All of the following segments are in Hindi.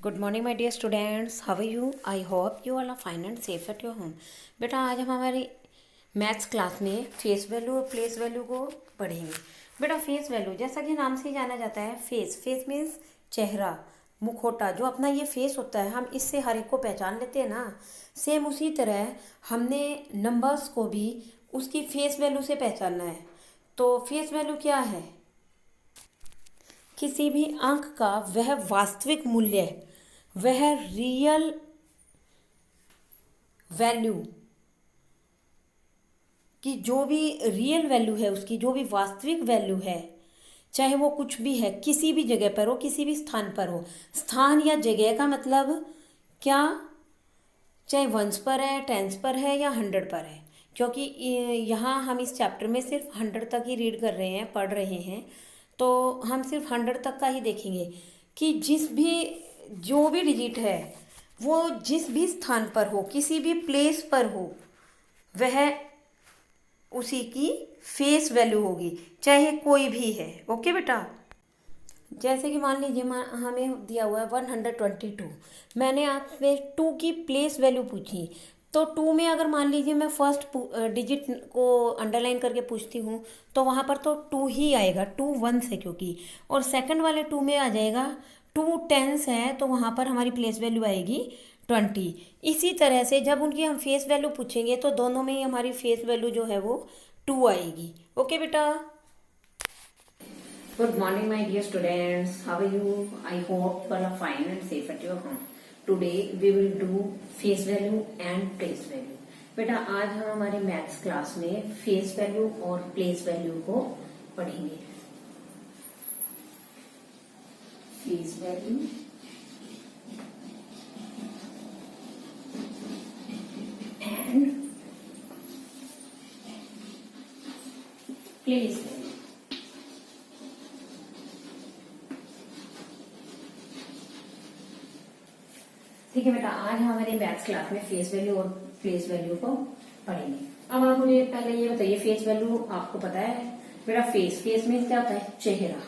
Good morning my dear students, how are you? I hope you all are fine and safe at your home. बेटा आज हम हमारी मैथ्स क्लास में फेस वैल्यू और प्लेस वैल्यू को पढ़ेंगे। बेटा फेस वैल्यू जैसा कि नाम से ही जाना जाता है, फेस मीन्स चेहरा, मुखौटा। जो अपना ये फेस होता है हम इससे हर एक को पहचान लेते हैं ना। सेम उसी तरह हमने नंबर्स को भी उसकी फेस वैल्यू से पहचानना है। तो फेस वैल्यू क्या है? किसी भी अंक का वह वास्तविक मूल्य, वह रियल वैल्यू की जो भी रियल वैल्यू है, उसकी जो भी वास्तविक वैल्यू है, चाहे वो कुछ भी है, किसी भी जगह पर हो, किसी भी स्थान पर हो। स्थान या जगह का मतलब क्या? चाहे वंस पर है, टेंस पर है या 100 पर है। क्योंकि यहाँ हम इस चैप्टर में सिर्फ 100 तक ही रीड कर रहे हैं, पढ़ रहे हैं। तो हम सिर्फ 100 तक का ही देखेंगे कि जो भी डिजिट है वो जिस भी स्थान पर हो, किसी भी प्लेस पर हो, वह उसी की फेस वैल्यू होगी, चाहे कोई भी है। ओके बेटा, जैसे कि मान लीजिए हमें दिया हुआ है 122। मैंने आपसे 2 की प्लेस वैल्यू पूछी। तो 2 में अगर मान लीजिए मैं फर्स्ट डिजिट को अंडरलाइन करके पूछती हूँ तो वहाँ पर तो 2 ही आएगा, 2 वंस है क्योंकि। और सेकंड वाले 2 में आ जाएगा 2 टेंस है, तो वहाँ पर हमारी प्लेस वैल्यू आएगी 20। इसी तरह से जब उनकी हम फेस वैल्यू पूछेंगे तो दोनों में ही हमारी फेस वैल्यू जो है वो 2 आएगी। ओके बेटा। Good morning, my dear students. How are you? I hope you all are fine and safe at your home. Today we will do face value and place value. बेटा आज हम हमारी मैथ्स क्लास में फेस वैल्यू और प्लेस वैल्यू को पढ़ेंगे। Face value and place value. ठीक है बेटा, आज हम हमारे मैथ्स क्लास में फेस वैल्यू और प्लेस वैल्यू को पढ़ेंगे। अब आप मुझे पहले ये बताइए, फेस वैल्यू आपको पता है बेटा? फेस मीन्स क्या होता है? चेहरा।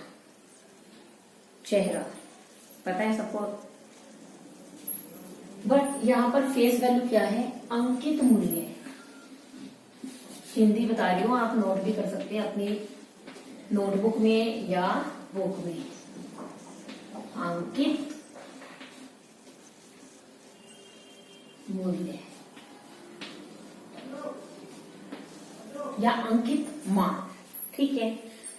चेहरा पता है सबको। बट यहाँ पर फेस वैल्यू क्या है? अंकित मूल्य। हिंदी बता रही हूँ, आप नोट भी कर सकते हैं अपनी नोटबुक में या बुक में। अंकित मूल्य या अंकित मान। ठीक है।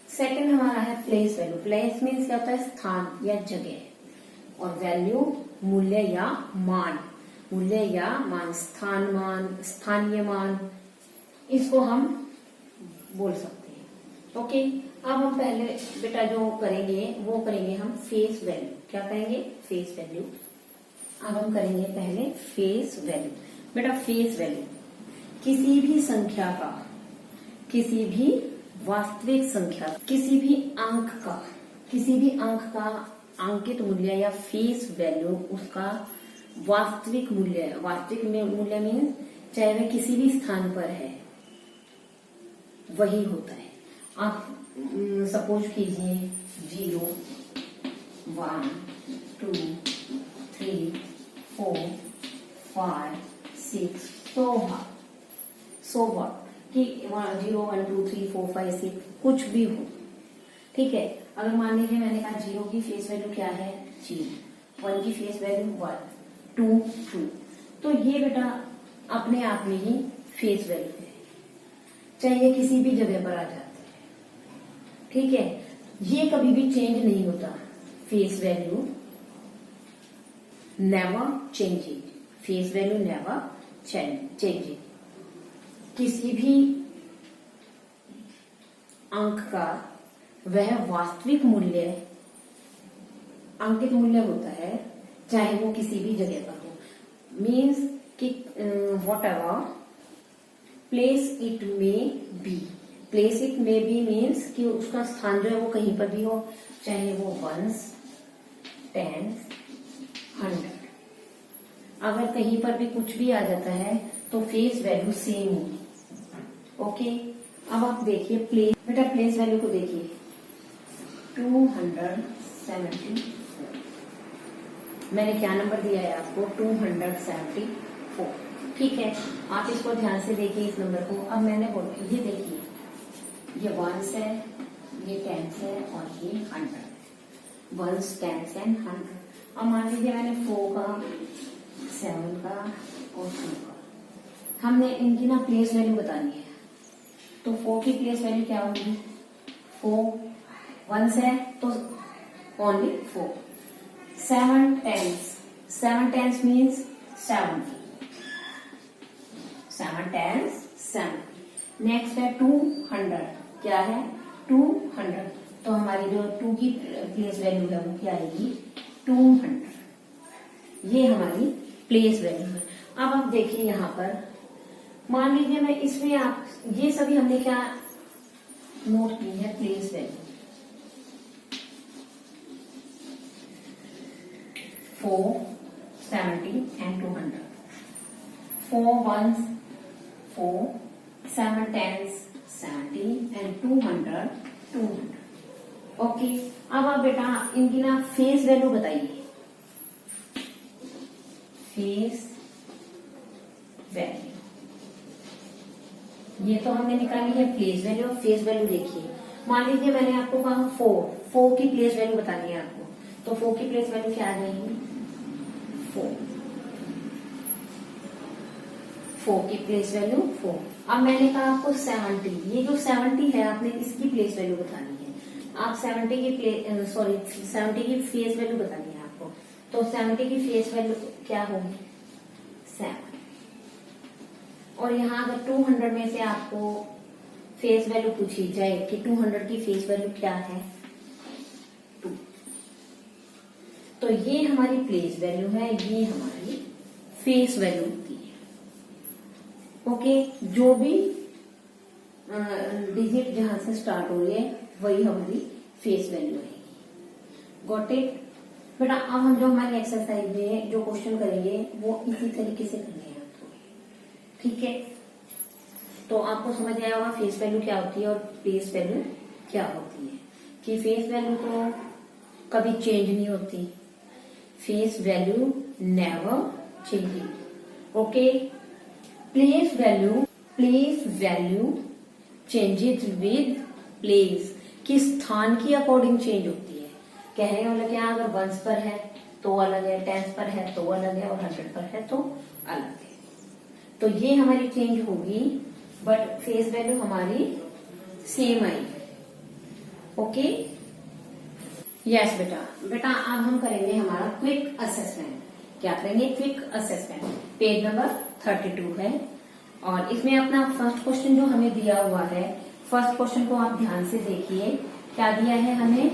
सेकंड हमारा है प्लेस वैल्यू। प्लेस मीन्स क्या होता है? स्थान या जगह। और वैल्यू मूल्य या मान। मूल्य या मान, स्थान मान, स्थानीय मान, इसको हम बोल सकते हैं। ओके। अब हम पहले बेटा जो करेंगे वो करेंगे हम फेस वैल्यू। क्या करेंगे? Face value. अब हम करेंगे पहले फेस वैल्यू। बेटा फेस वैल्यू किसी भी संख्या का, किसी भी वास्तविक संख्या, किसी भी अंक का अंकित मूल्य या फेस वैल्यू, उसका वास्तविक मूल्य। वास्तविक मूल्य मीन चाहे वह किसी भी स्थान पर है वही होता है। आप सपोज कीजिए 0, 1, 2, 3, 4, 5, 6, so what कि 0, 1, 2, 3, 4, 5, 6 कुछ भी हो। ठीक है। अगर मान लीजिए मैंने कहा 0 की फेस वैल्यू क्या है? 0। 1 की फेस वैल्यू 1, 2, 2। तो ये बेटा अपने आप में ही फेस वैल्यू है, चाहे ये किसी भी जगह पर आ जाते हैं। ठीक है। ये कभी भी चेंज नहीं होता। Face value never changing. Face value never changing. किसी भी अंक का वह वास्तविक मूल्य अंकित मूल्य होता है, चाहे वो किसी भी जगह पर हो। मीन्स कि वॉट एवर प्लेस इट में बी। प्लेस इट में बी मीन्स कि उसका स्थान जो है वो कहीं पर भी हो, चाहे वो वंस, टेंस, 100। अगर कहीं पर भी कुछ भी आ जाता है तो फेस वैल्यू सेम होगी। ओके। अब आप देखिए बेटा प्लेस वैल्यू को देखिए 274। मैंने क्या नंबर दिया है आपको, 274। ठीक है, आप इसको ध्यान से देखिए इस नंबर को। अब मैंने बोला ये देखिए, ये वंस है, ये टेंस है और ये 100, वंस टेंस एंड 100। अब मान लीजिए मैंने 4 का, 7 का और 2 का, हमने इनकी ना प्लेस वैल्यू बतानी है। तो 4 की प्लेस वैल्यू क्या होगी, 4, वंस है तो only 4, 7 tens, 7 tens means 70, 7 tens 70। Next है 200, क्या है 200, तो हमारी जो 2 की प्लेस वैल्यू है वो क्या आएगी, 200। ये हमारी प्लेस वैल्यू है। अब आप देखिए यहाँ पर, मान लीजिए मैं इसमें, आप ये सभी हमने क्या नोट की है, place value 4, 70 and 200, 4 ones 4, 7 tens 70 and 200 200। Okay, अब आप बेटा इनकी ना फेस वैल्यू बताइए, फेस वैल्यू, ये तो हमने निकाली है प्लेस वैल्यू। फेस वैल्यू देखिए, मान लीजिए मैंने आपको कहा 4 की प्लेस वैल्यू बतानी है आपको, तो 4 की प्लेस वैल्यू क्या आ जाएगी, 4 की प्लेस वैल्यू 4। अब मैंने कहा आपको 70, ये जो 70 है आपने इसकी प्लेस वैल्यू बतानी है। आप 70 की फेस वैल्यू बतानी है आपको, तो 70 की फेस वैल्यू क्या होगी, 7। और यहाँ अगर 200 में से आपको फेस वैल्यू पूछी जाए कि 200 की फेस वैल्यू क्या है, 2, तो ये हमारी प्लेस वैल्यू है, ये हमारी फेस वैल्यू होती है। ओके, जो भी डिजिट जहां से स्टार्ट हो रही है वही हमारी फेस वैल्यू रहेगी। गॉट इट बेटा। अब हम जो हमारी एक्सरसाइज में जो क्वेश्चन करेंगे वो इसी तरीके से करने हैं आपको, ठीक है। तो आपको समझ आया होगा फेस वैल्यू क्या होती है और प्लेस वैल्यू क्या होती है, कि फेस वैल्यू तो कभी चेंज नहीं होती, face value never changing. Okay, place value changes with place, कि स्थान की अकॉर्डिंग चेंज होती है। कहने का मतलब क्या, अगर वंस पर है तो अलग है, टेंस पर है तो अलग है, और 100 पर है तो अलग है। तो ये हमारी चेंज होगी, बट फेस वैल्यू हमारी सेम आएगी। ओके, यस बेटा अब हम करेंगे हमारा क्विक असेसमेंट। क्या करेंगे, क्विक असेसमेंट। पेज नंबर 32 है, और इसमें अपना फर्स्ट क्वेश्चन जो हमें दिया हुआ है, फर्स्ट क्वेश्चन को आप ध्यान से देखिए। क्या दिया है हमें,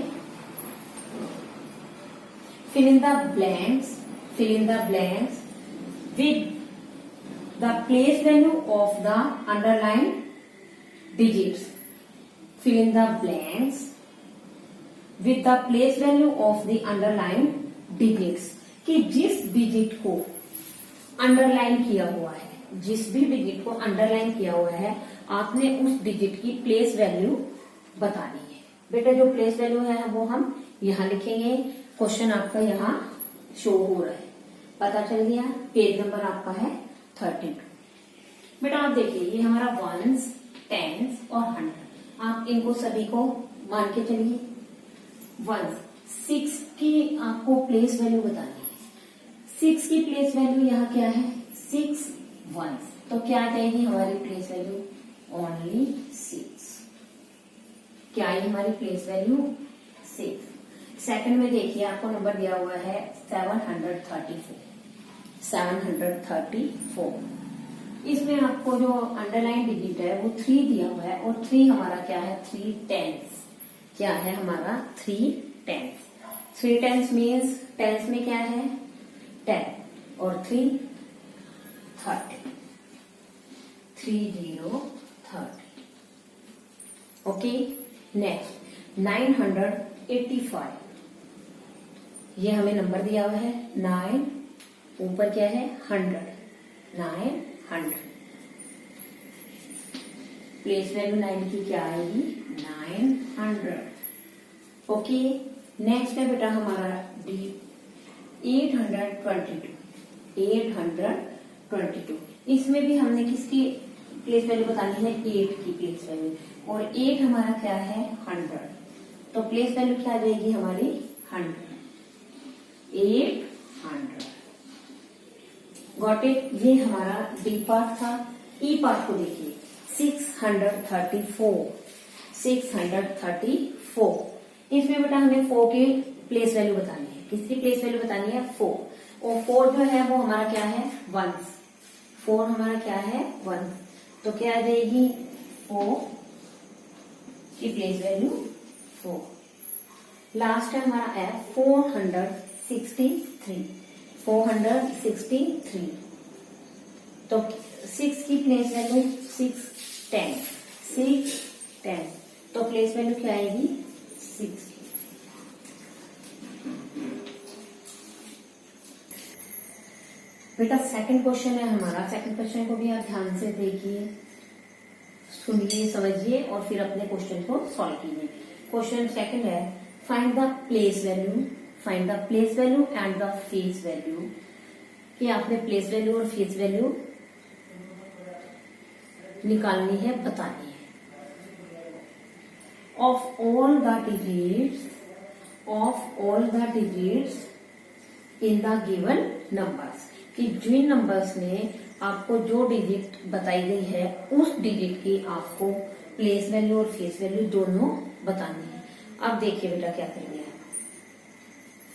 fill in the blanks with the place value of the underlined digits. Fill in the blanks with the place value of the underlined digits, कि जिस डिजिट को अंडरलाइन किया हुआ है, जिस भी डिजिट को अंडरलाइन किया हुआ है, आपने उस डिजिट की प्लेस वैल्यू बतानी है। बेटा जो प्लेस वैल्यू है वो हम यहाँ लिखेंगे। क्वेश्चन आपका यहाँ शो हो रहा है, पता चल गया। पेज नंबर आपका है 32। बेटा आप देखिए, ये हमारा वंस, टेंस और 100, आप इनको सभी को मान के चलिए। वंस, 6 की आपको प्लेस वैल्यू बतानी है। 6 की प्लेस वैल्यू यहाँ क्या है, 6 वंस, तो क्या आ जाएगी हमारी प्लेस वैल्यू, ओनली 6। क्या आई हमारी प्लेस वैल्यू, 6। सेकंड में देखिए, आपको नंबर दिया हुआ है 734। इसमें आपको जो अंडरलाइन डिजिट है वो 3 दिया हुआ है, और 3 हमारा क्या है, 3 टेंस। क्या है हमारा, 3 टेंस। 3 टेंस मीन्स टेंस में क्या है, 10 और 3 30, 3030। ओके, नेक्स्ट 985, ये हमें नंबर दिया हुआ है 9, ऊपर क्या है 100, 900। प्लेस वैल्यू 9 की क्या आएगी, 900। ओके, नेक्स्ट है बेटा हमारा डी, 822। इसमें भी हमने किसकी प्लेस वैल्यू बतानी है, 8 की प्लेस वैल्यू, और 8 हमारा क्या है 100, तो प्लेस वैल्यू क्या आ जाएगी हमारी 100, 800। Got it. ये हमारा डी पार्ट था। ई पार्ट को देखिए 634। इसमें बेटा हमें 4 की प्लेस वैल्यू बतानी है। किसकी प्लेस वैल्यू बतानी है 4, और 4 जो है वो हमारा क्या है 1, 4 हमारा क्या है 1, तो क्या आ जाएगी 4 की प्लेस वैल्यू 4। लास्ट है हमारा है 463, तो 6 की प्लेस वैल्यू 610, तो प्लेस वैल्यू क्या आएगी 6। बेटा सेकंड क्वेश्चन है हमारा। सेकंड क्वेश्चन को भी आप ध्यान से देखिए, सुनिए, समझिए और फिर अपने क्वेश्चन को सॉल्व कीजिए। क्वेश्चन सेकंड है find the place value and the face value, कि आपने प्लेस वैल्यू और फेस वैल्यू निकालनी है, बतानी है। Of all the digits in the given numbers, कि जिन नंबर्स में आपको जो डिजिट बताई गई है उस डिजिट की आपको प्लेस वैल्यू और फेस वैल्यू दोनों बतानी है। अब देखिए बेटा क्या करेंगे आप।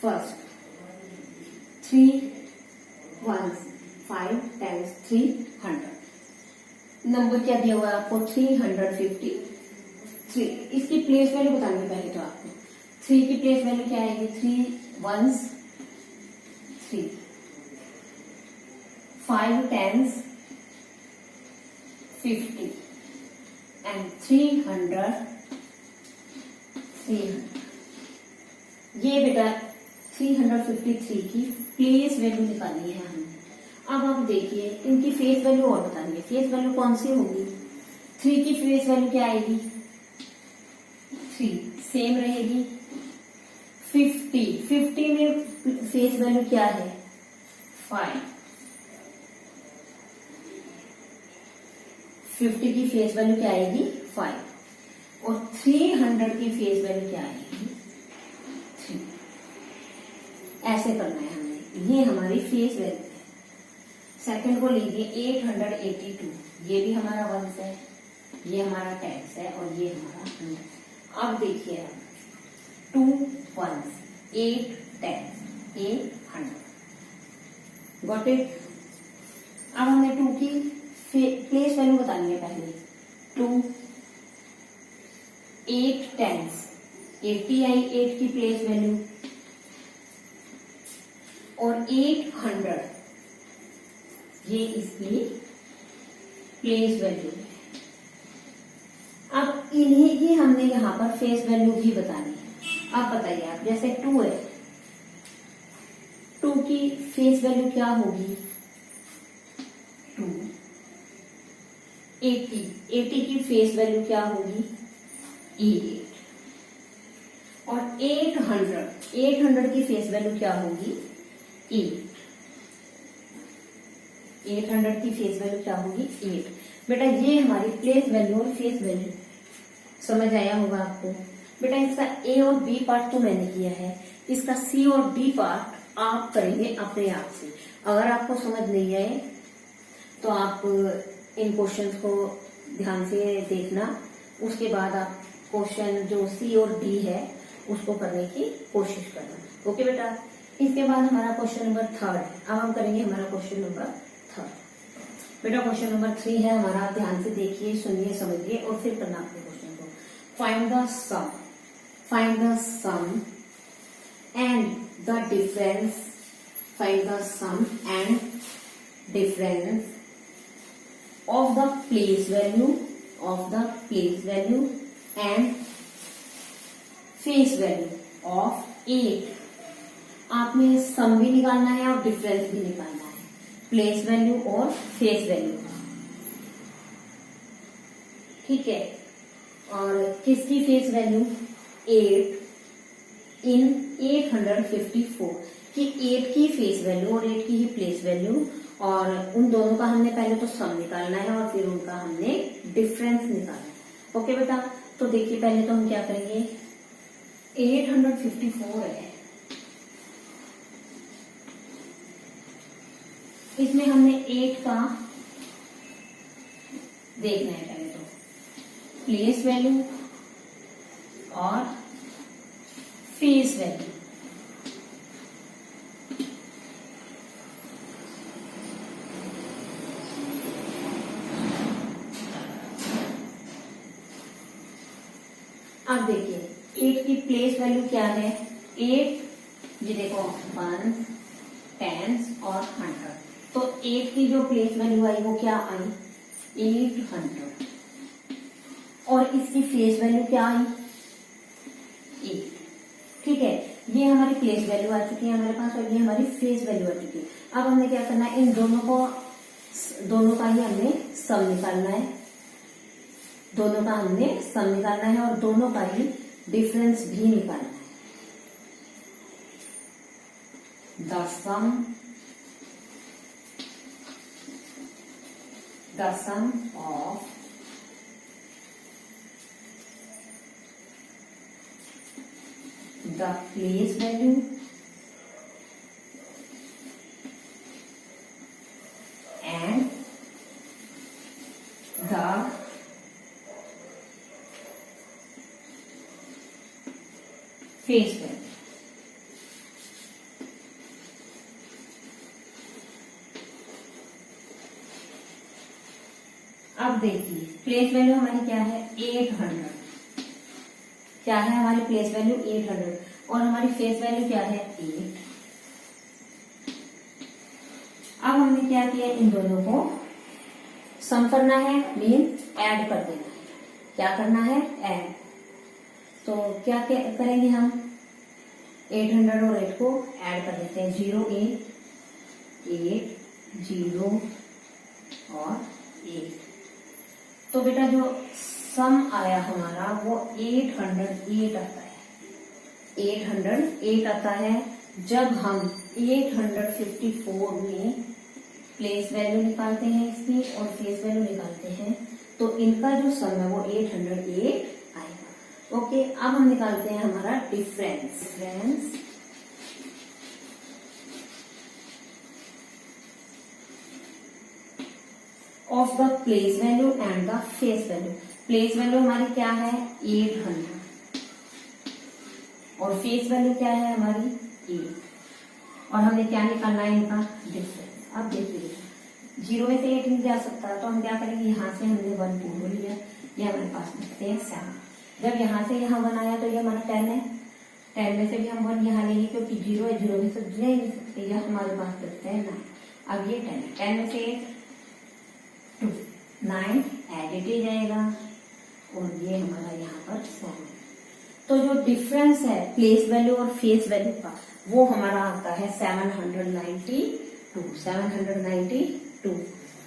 फर्स्ट 3 1 5 टाइम्स 300, नंबर क्या दिया हुआ है आपको 353। इसकी प्लेस वैल्यू बतानी है पहले तो आपको। 3 की प्लेस वैल्यू क्या आएगी 3 1s 3, 5 10s 50 and 300। ये बेटा 353 की प्लेस वैल्यू निकालनी है हमने। अब आप देखिए इनकी फेस वैल्यू और बतानी है। फेस वैल्यू कौन सी होगी, 3 की फेस वैल्यू क्या आएगी 3, सेम रहेगी। 50 में फेस वैल्यू क्या है 5, 50 की फेस वैल्यू क्या आएगी 5, और 300 की फेस वैल्यू क्या आएगी 3। ऐसे करना है हमें, ये हमारी फेस वैल्यू है। सेकंड को लीजिए 882, ये भी हमारा 1 है, ये हमारा 10 है, और ये हमारा 100। अब देखिए 2 1s 8 10 800। Got it. अब हमें 2 की प्लेस वैल्यू बतानी है पहले। 2 8 10s 80 आई 8 की प्लेस वैल्यू, और 800 ये इसकी प्लेस वैल्यू है। अब इन्हीं की हमने यहां पर फेस वैल्यू भी बतानी है। अब बताइए आप, जैसे 2 है, 2 की फेस वैल्यू क्या होगी 2, 80 की फेस वैल्यू क्या होगी 8, और 800 की फेस वैल्यू क्या होगी 8, 800 की फेस वैल्यू क्या होगी 8। बेटा ये हमारी प्लेस वैल्यू और फेस वैल्यू समझ आया होगा आपको। बेटा इसका ए और बी पार्ट तो मैंने किया है, इसका सी और डी पार्ट आप करेंगे अपने आप से। अगर आपको समझ नहीं आए तो आप इन क्वेश्चंस को ध्यान से देखना, उसके बाद आप क्वेश्चन जो सी और डी है उसको करने की कोशिश करना। ओके बेटा। इसके बाद हमारा क्वेश्चन नंबर 3 है। अब हम करेंगे हमारा क्वेश्चन नंबर 3। बेटा क्वेश्चन नंबर 3 है हमारा, ध्यान से देखिए, सुनिए, समझिए और फिर करना अपने क्वेश्चन को। Find the sum and the difference, find the sum and difference of the place value and face value of 8। आपने सम भी निकालना है और डिफरेंस भी निकालना है, प्लेस वैल्यू और फेस वैल्यू। ठीक है। और किसकी फेस वैल्यू 8 इन 854। कि 8 की फेस वैल्यू और 8 की ही प्लेस वैल्यू, और उन दोनों का हमने पहले तो सम निकालना है और फिर उनका हमने डिफरेंस निकालना है। ओके बेटा, तो देखिए पहले तो हम क्या करेंगे, 854 है, इसमें हमने 8 का देखना है पहले तो प्लेस वैल्यू और फेस वैल्यू। अब देखिए 8 की प्लेस वैल्यू क्या है, 8 ये देखो 1 10 और 100, तो 8 की जो प्लेस वैल्यू आई वो क्या आई 800, और इसकी फेस वैल्यू क्या आई 8। ठीक है, ये हमारी प्लेस वैल्यू आ चुकी है हमारे पास और ये हमारी फेस वैल्यू आ चुकी है। अब हमने क्या करना है, इन दोनों का ही हमने सम निकालना है, दोनों का हमने सम निकालना है और दोनों का ही डिफरेंस भी निकालना है। The sum of the place value and the face value। अब देखिए प्लेस वैल्यू हमारी क्या है 800, क्या है हमारी प्लेस वैल्यू 800 और हमारी फेस वैल्यू क्या है 8। अब हमने क्या किया, इन दोनों को सम करना है, मीन ऐड कर देना है। क्या करना है, ऐड। तो क्या करेंगे हम, 800 और 8 को ऐड कर देते हैं, 0 8 8 0 और 8। तो बेटा जो सम आया हमारा वो 808 आता है, 808 आता है। जब हम 854 में प्लेस वैल्यू निकालते हैं इसकी और फेस वैल्यू निकालते हैं तो इनका जो सम है वो 808 आएगा। ओके, अब हम निकालते हैं हमारा difference. Of the place value and the face value. Place value हमारी क्या है 800 और फेस वैल्यू क्या है हमारी 8, और हमने क्या निकालना है इनका डिफरेंस। अब देखिए 0 में से 8 नहीं जा सकता तो हम क्या करेंगे, यहाँ से हमने 1 पूर्व लिया, ये हमारे पास लिखते हैं 7। जब यहाँ से यहाँ 1 आया तो ये हमारा 10 है, 10 में से भी हम 1 यहाँ लेंगे क्योंकि 0 है, 0 में से ले नहीं सकते, यह हमारे पास लिखते हैं 9। अब ये 10 है, 10 में से 2 9 एडिट जाएगा और ये हमारा यहाँ पर 7। तो जो डिफरेंस है प्लेस वैल्यू और फेस वैल्यू का वो हमारा आता है 792।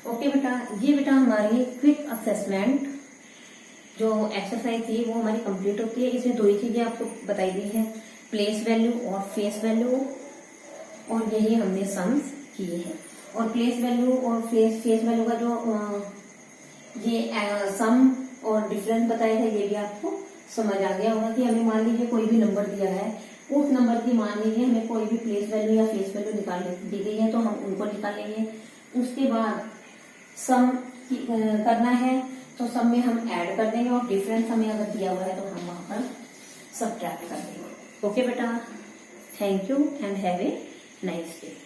ओके बेटा, ये बेटा हमारी क्विक असेसमेंट जो एक्सरसाइज थी वो हमारी कंप्लीट होती है। इसमें 2 ही चीजें आपको बताई गई है, प्लेस वैल्यू और फेस वैल्यू, और यही हमने सम्स किए हैं। और प्लेस वैल्यू और फेस वैल्यू का जो ये सम और डिफरेंस बताया था ये भी आपको समझ आ गया होगा कि हमें मान लीजिए कोई भी नंबर दिया है, उस नंबर की मान लीजिए हमें कोई भी प्लेस वैल्यू या फेस वैल्यू दी गई है तो हम उनको निकालेंगे। उसके बाद सम करना है तो सम में हम ऐड कर देंगे और डिफरेंस हमें अगर दिया हुआ है तो हम वहां पर सब्ट्रैक्ट कर देंगे। ओके बेटा, thank you and have a nice day.